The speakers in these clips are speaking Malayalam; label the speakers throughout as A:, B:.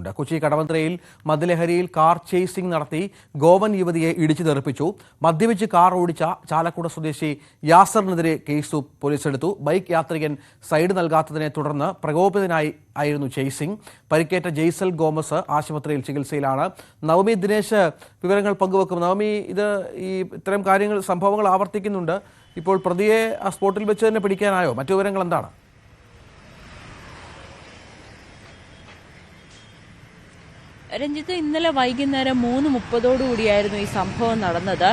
A: പിടികൂടിയിട്ടുണ്ട്. കൊച്ചി കടവന്ത്രയിൽ മദ്യലഹരിയിൽ കാർ ചേസിംഗ് നടത്തി ഗോവൻ യുവതിയെ ഇടിച്ചു തെറിപ്പിച്ചു. മദ്യപിച്ച് കാർ ഓടിച്ച ചാലക്കുട സ്വദേശി യാസറിനെതിരെ കേസ് പോലീസ് എടുത്തു. ബൈക്ക് യാത്രികൻ സൈഡ് നൽകാത്തതിനെ തുടർന്ന് പ്രകോപിതനായിരുന്നു ചേസിംഗ്. പരിക്കേറ്റ ജെയ്സൽ ഗോമസ് ആശുപത്രിയിൽ ചികിത്സയിലാണ്. നവമി ദിനേശ് വിവരങ്ങൾ പങ്കുവെക്കും. നവമി, ഇത്തരം സംഭവങ്ങൾ ആവർത്തിക്കുന്നുണ്ട്. ഇപ്പോൾ പ്രതിയെ ആ സ്പോട്ടിൽ വെച്ച് തന്നെ പിടിക്കാനായോ? മറ്റു വിവരങ്ങൾ എന്താണ്?
B: രഞ്ജിത്ത്, ഇന്നലെ വൈകുന്നേരം 3:30 ഈ സംഭവം നടന്നത്.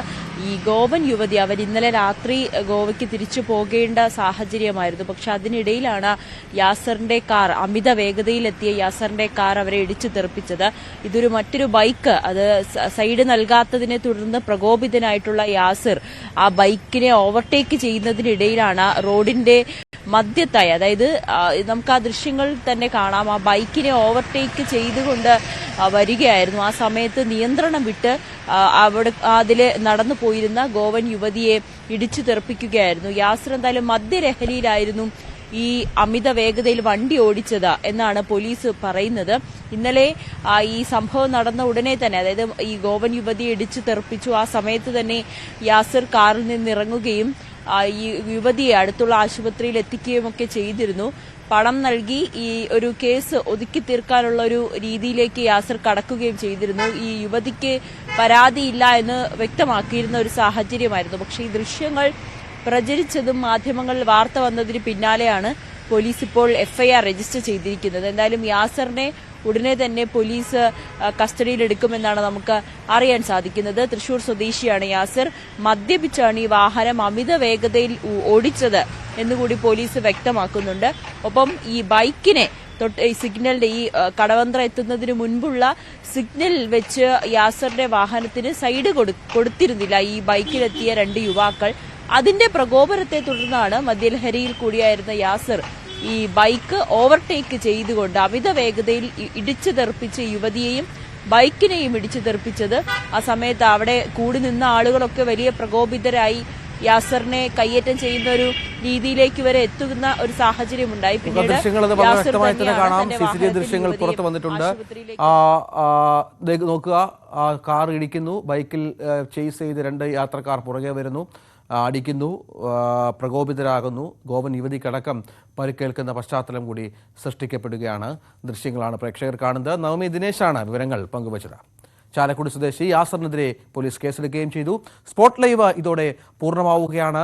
B: ഈ ഗോവൻ യുവതി അവർ ഇന്നലെ രാത്രി ഗോവയ്ക്ക് തിരിച്ചു പോകേണ്ട സാഹചര്യമായിരുന്നു. പക്ഷെ അതിനിടയിലാണ് യാസറിന്റെ കാർ, അമിത വേഗതയിലെത്തിയ യാസറിന്റെ കാർ അവരെ ഇടിച്ചു തെറിപ്പിച്ചത്. ഇതൊരു മറ്റൊരു ബൈക്ക്, അത് സൈഡ് നൽകാത്തതിനെ തുടർന്ന് പ്രകോപിതനായിട്ടുള്ള യാസിർ ആ ബൈക്കിനെ ഓവർടേക്ക് ചെയ്യുന്നതിനിടയിലാണ് റോഡിന്റെ മധ്യത്തായി, അതായത് നമുക്ക് ആ ദൃശ്യങ്ങൾ തന്നെ കാണാം, ആ ബൈക്കിനെ ഓവർടേക്ക് ചെയ്തുകൊണ്ട് വരികയായിരുന്നു. ആ സമയത്ത് നിയന്ത്രണം വിട്ട് അതിൽ നടന്നു പോയിരുന്ന ഗോവൻ യുവതിയെ ഇടിച്ചു തെറിപ്പിക്കുകയായിരുന്നു. യാസിർ എന്തായാലും മദ്യലഹരിയിലായിരുന്നു ഈ അമിത വേഗതയിൽ വണ്ടി ഓടിച്ചത് എന്നാണ് പോലീസ് പറയുന്നത്. ഇന്നലെ ഈ സംഭവം നടന്ന ഉടനെ തന്നെ, അതായത് ഈ ഗോവൻ യുവതിയെ ഇടിച്ചു തെറിപ്പിച്ചു, ആ സമയത്ത് തന്നെ യാസിർ കാറിൽ നിന്നിറങ്ങുകയും ഈ യുവതിയെ അടുത്തുള്ള ആശുപത്രിയിൽ എത്തിക്കുകയുമൊക്കെ ചെയ്തിരുന്നു. പണം നൽകി ഈ ഒരു കേസ് ഒതുക്കി തീർക്കാനുള്ള ഒരു രീതിയിലേക്ക് യാസിർ കടക്കുകയും ചെയ്തിരുന്നു. ഈ യുവതിക്ക് പരാതിയില്ല എന്ന് വ്യക്തമാക്കിയിരുന്ന ഒരു സാഹചര്യമായിരുന്നു. പക്ഷേ ഈ ദൃശ്യങ്ങൾ പ്രചരിച്ചതും മാധ്യമങ്ങളിൽ വാർത്ത വന്നതിന് പിന്നാലെയാണ് പോലീസ് ഇപ്പോൾ എഫ്ഐആർ രജിസ്റ്റർ ചെയ്തിരിക്കുന്നത്. എന്തായാലും യാസറിനെ ഉടനെ തന്നെ പോലീസ് കസ്റ്റഡിയിലെടുക്കുമെന്നാണ് നമുക്ക് അറിയാൻ സാധിക്കുന്നത്. തൃശൂർ സ്വദേശിയാണ് യാസിർ. മദ്യപിച്ചാണ് ഈ വാഹനം അമിത വേഗതയിൽ ഓടിച്ചത് എന്നുകൂടി പോലീസ് വ്യക്തമാക്കുന്നുണ്ട്. ഒപ്പം ഈ ബൈക്കിനെ ഈ സിഗ്നലിന്റെ ഈ കടവന്ത്ര എത്തുന്നതിന് മുൻപുള്ള സിഗ്നൽ വെച്ച് യാസറിന്റെ വാഹനത്തിന് സൈഡ് കൊടുത്തിരുന്നില്ല ഈ ബൈക്കിലെത്തിയ 2 യുവാക്കൾ. അതിന്റെ പ്രകോപനത്തെ തുടർന്നാണ് മദ്യലഹരിയിൽ കൂടിയായിരുന്ന യാസിർ ഈ ബൈക്ക് ഓവർടേക്ക് ചെയ്തുകൊണ്ട് അമിത വേഗതയിൽ ഇടിച്ചു തെറിപ്പിച്ച് യുവതിയെയും ബൈക്കിനെയും ഇടിച്ചു തെറിപ്പിച്ചത്. ആ സമയത്ത് അവിടെ കൂടി നിന്ന ആളുകളൊക്കെ വലിയ പ്രകോപിതരായി യാസറിനെ കയ്യേറ്റം ചെയ്യുന്ന ഒരു രീതിയിലേക്ക് വരെ എത്തുന്ന ഒരു സാഹചര്യം ഉണ്ടായി.
A: പിന്നീട് ദൃശ്യങ്ങൾ പുറത്തു വന്നിട്ടുണ്ട്. നോക്കുക, കാർ ഇടിക്കുന്നു, ബൈക്കിൽ ചേസ് ചെയ്ത് 2 യാത്രക്കാർ പുറകെ വരുന്നു, അടിക്കുന്നു, പ്രകോപിതരാകുന്നു. ഗോവൻ യുവതിക്കടക്കം പരിക്കേൽക്കുന്ന പശ്ചാത്തലം കൂടി സൃഷ്ടിക്കപ്പെടുകയാണ്. ദൃശ്യങ്ങളാണ് പ്രേക്ഷകർ കാണുന്നത്. നവമി ദിനേശാണ് വിവരങ്ങൾ പങ്കുവച്ചത്. ചാലക്കുടി സ്വദേശി യാസറിനെതിരെ പോലീസ് കേസെടുക്കുകയും ചെയ്തു. സ്പോട്ട് ലൈവ് ഇതോടെ പൂർണ്ണമാവുകയാണ്.